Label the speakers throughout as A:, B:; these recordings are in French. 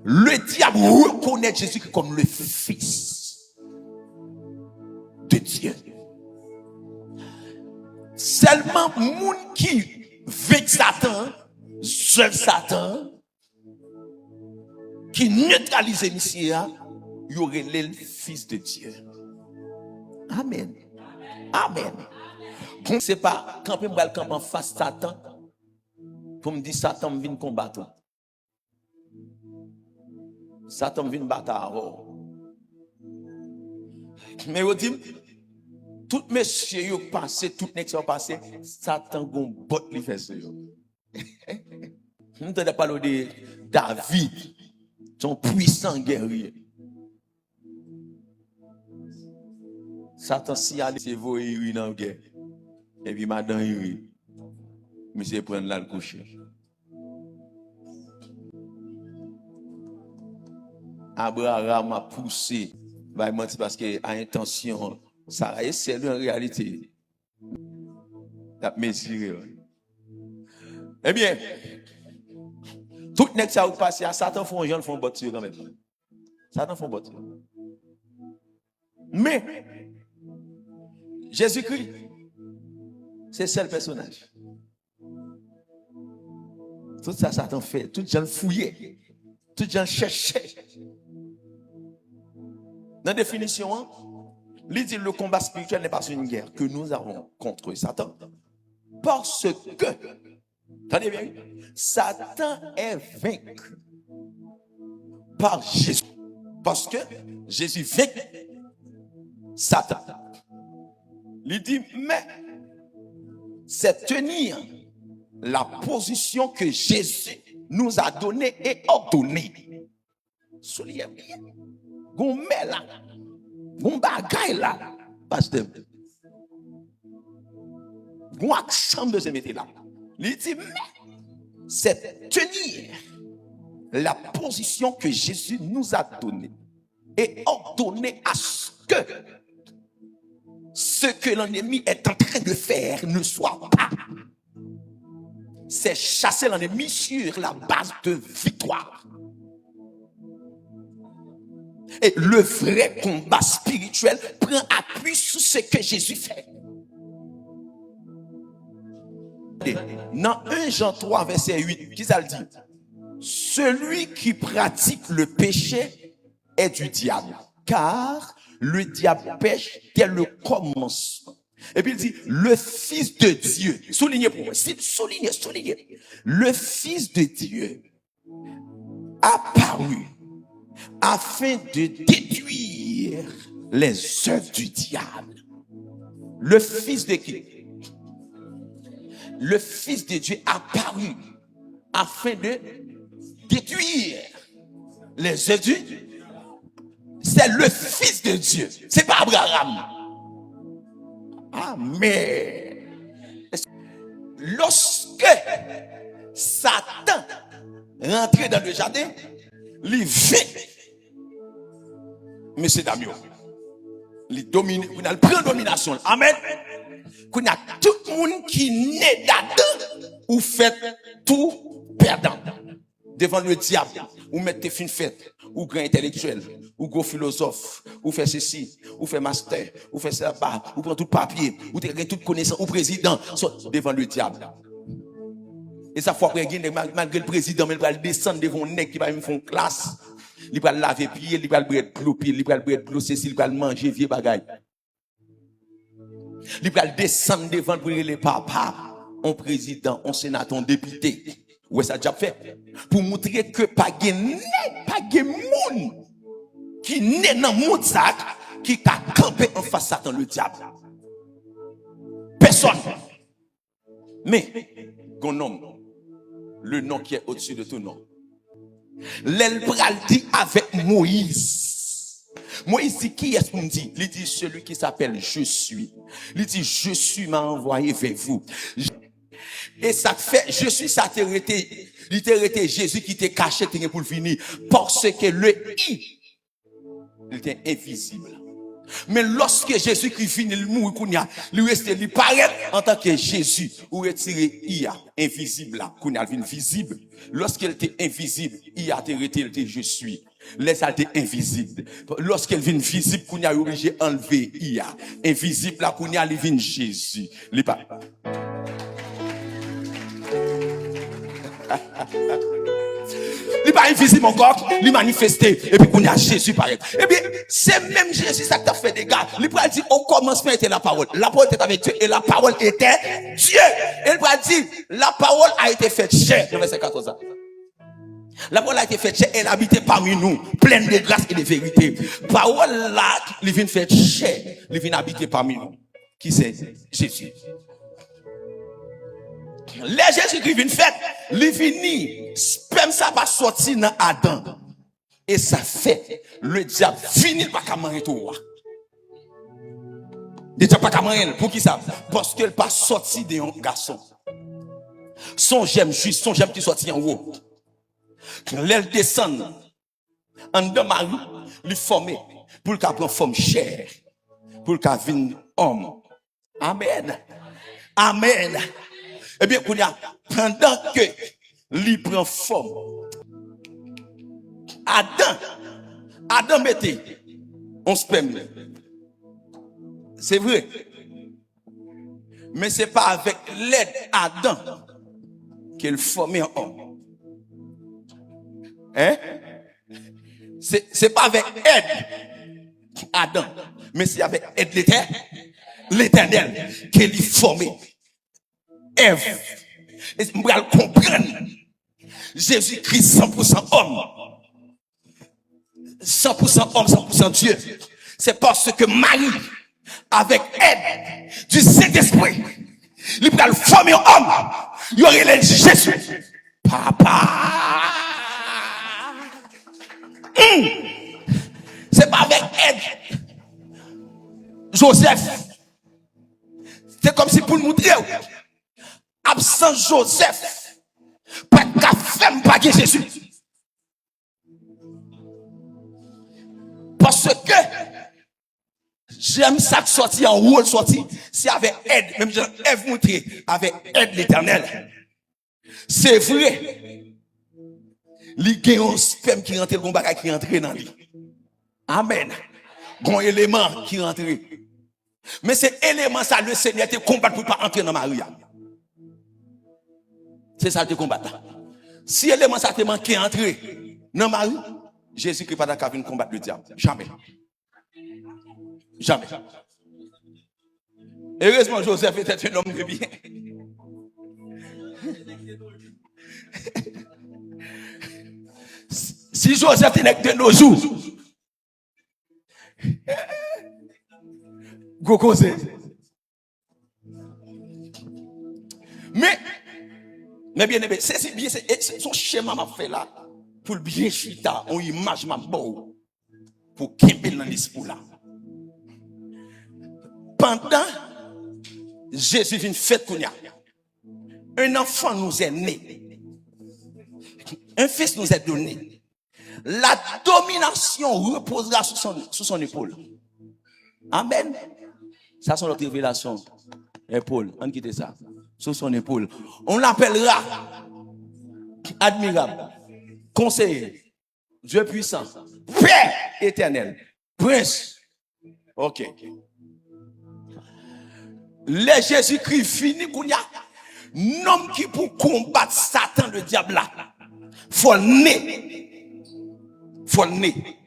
A: le diable reconnaît Jésus comme le Fils de Dieu. Seulement moun qui veut Satan, seul Satan, qui neutralise Messie, il y aurait le Fils de Dieu. Amen. Amen. Bon, c'est pas quand on va le camp en face Satan pour me dire Satan vient combattre. Satan vient battre. Mais on dit tout monsieur yo passé, tout nèg yo passé, Satan gon bot li fait ça yo. On entend parler de David, son puissant guerrier. Satan si allait se voyer dans la guerre. Et puis madame Yuri, monsieur prend là le coucher. Abraham a poussé, va mentir parce que a intention, Sarah est c'est en réalité. La mesuré. Eh bien, tout nèg ça ou passé à Satan font jeune font bâtir quand même. Satan font bâtir. Mais Jésus-Christ, c'est le seul personnage. Tout ça, Satan fait. Tout gens fouillé. Tout gens cherché. Dans la définition, il dit le combat spirituel n'est pas une guerre que nous avons contre Satan. Parce que, attendez bien, Satan est vaincu par Jésus. Parce que Jésus vainc Satan. Il dit, mais c'est tenir la position que Jésus nous a donnée et ordonnée. Souliez bien. Gon met là. Gon bagay là. Pasteur. Gon accent de se mettre là. Il dit, mais c'est tenir la position que Jésus nous a donnée et ordonnée à ce que l'ennemi est en train de faire ne soit pas. C'est chasser l'ennemi sur la base de victoire. Et le vrai combat spirituel prend appui sur ce que Jésus fait. Dans 1 Jean 3, verset 8, qui ça le dit? Celui qui pratique le péché est du diable, car le diable pêche dès le commencement. Et puis il dit, le Fils de Dieu, soulignez pour moi, soulignez. Le Fils de Dieu apparu afin de détruire les œuvres du diable. Le Fils de qui? Le Fils de Dieu apparu afin de détruire les œuvres du diable. C'est le Fils de Dieu. C'est pas Abraham. Amen. Lorsque Satan rentrait dans le jardin, il vit Monsieur Damio. Il domine, il prend domination. Amen. Qu'on a tout le monde qui naît là-dedans ou fait tout perdant devant le diable. Ou mettre tes fins faites, ou grand intellectuel, ou gros philosophe, ou fait ceci, ou fait master, ou fait ça, ou prend tout papier, ou t'as toute connaissance, ou président, devant le diable. Et ça fois malgré le président, mais il va descendre devant un nègre qui va me faire classe. Il va laver pied, il va bread plou pied, il va bread plou ceci, il va manger vieux bagaille. Il va descendre devant pour les papas, un président, un sénateur, un député. Ouais, ça a déjà fait. Pour montrer que pas de monde qui naît dans le monde qui a campé en face de Satan, le diable. Personne. Mais, un nom, le nom qui est au-dessus de tout nom. L'Elbral dit avec Moïse. Moïse dit qui est-ce qu'on dit? Il dit celui qui s'appelle Je suis. Il dit Je suis m'a envoyé vers vous. Et ça fait, je suis ça été Jésus qui t'est caché pour le finir. Parce que le I, il était invisible. Mais lorsque Jésus-Christ finit le mourir, lui reste lui paraît en tant que Jésus, ou retiré IA, invisible là, kounya vient visible. Lorsqu'elle était invisible, IA te retiré je suis. Laisse elle était invisible. Lorsqu'elle vient visible, kounya obligé enlever IA. Invisible là, kounya lui vient Jésus. Li pas. Il pas invisible encore, il manifesté, et puis qu'on a Jésus paraît. Et bien, c'est même Jésus ça qui t'a fait des gars. Il peut dire, au commencement était la parole. La parole était avec Dieu, et la parole était Dieu. Et il peut dire, la parole a été faite chair. Verset 14. La parole a été faite chair, elle habitait parmi nous, pleine de grâce et de vérité. Parole là, il vient faire chair, il vient habiter parmi nous. Qui c'est? Jésus. Les Jésus qui vient faire, il vient, sperme ça va sortir dans Adam. Et ça fait, le diable finit par manger tout. Le diable pas manger, pour qui ça? Parce qu'elle pas sorti d'un garçon. Son j'aime juste, son j'aime qui sortit en haut. L'aile descend en de Marie, lui former pour qu'elle prenne forme chair, pour qu'elle vienne homme. Amen. Amen. Eh bien, pendant que lui prend forme, Adam mettait on sperme. C'est vrai. Mais c'est pas avec l'aide Adam qu'il formait un homme. Hein? C'est pas avec aide Adam, mais c'est avec aide l'Éternel qu'il formait Ève. Et vous allez comprendre. Jésus-Christ 100% homme. 100% homme, 100% Dieu. C'est parce que Marie, avec aide du Saint-Esprit, il va le former homme. Il y aurait Jésus. Papa. C'est pas avec aide. Joseph. C'est comme si pour nous montrer. Absent Joseph. Pas de café, pas de Jésus. Parce que j'aime ça sorti en haut, sorti. C'est avec aide, même Jean Ève montré, avec aide l'Éternel. C'est vrai. Il y a un sperme qui rentre, un bagage qui rentre dans lui. Amen. Bon élément qui rentre. Mais cet élément, ça, le Seigneur te combat pour ne pas entrer dans Marie. C'est ça te combat. Si l'élément ça te manqué entrer dans Marie, Jésus-Christ pas d'accord venir combattre le diable. Jamais. Jamais. Heureusement, Joseph était un homme de bien. Si Joseph était de nos jours, go causer. Mais bien aimé, c'est bien, c'est son schéma m'a fait là, pour le bien chita, on image m'a beau, pour qu'il dans l'esprit là. Pendant, Jésus vient faire Kounia. Un enfant nous est né. Un fils nous est donné. La domination reposera sous son épaule. Amen. Ça, c'est notre révélation. Épaule, on quitte ça. Sous son épaule. On l'appellera admirable, conseiller, Dieu puissant, Père éternel, Prince. Ok. Les Jésus-Christ fini qu'il y a un homme qui pour combattre Satan, le diable là. Faut le nez. Faut le nez.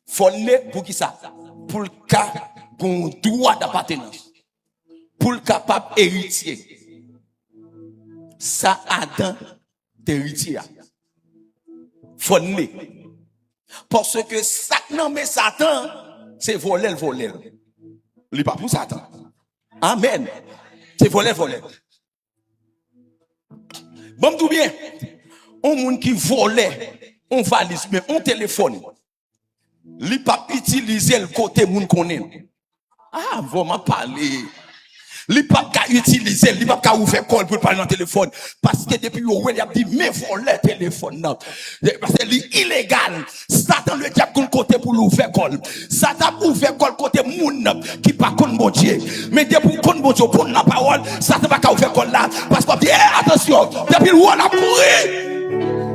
A: Faut le nez pour qui ça? Pour le cas qu'on droit d'appartenance. Pour le capable héritier. Ça Adam d'héritier. Faut le nez. Parce que ça non mais Satan, c'est voler. Il n'est pas pour Satan. Amen. C'est voler. Bon, tout bien. On monde qui volait, on valise, mais on téléphone. Il pas utiliser le côté moun connaît. Ah, vous m'en parler. Li pas qu'à utiliser, li pas qu'à ouvrir call pour parler dans le téléphone. Parce que depuis il a dit, mais voler téléphone. Parce que c'est illégal. Satan le diable qu'on côté pour l'ouvrir call. Satan ouvert call côté moun qui pas contre bon Dieu. Mais depuis contre bon Dieu, pour la parole, Satan va qu'à ouvrir call là. Parce que, attention, depuis on a pourri.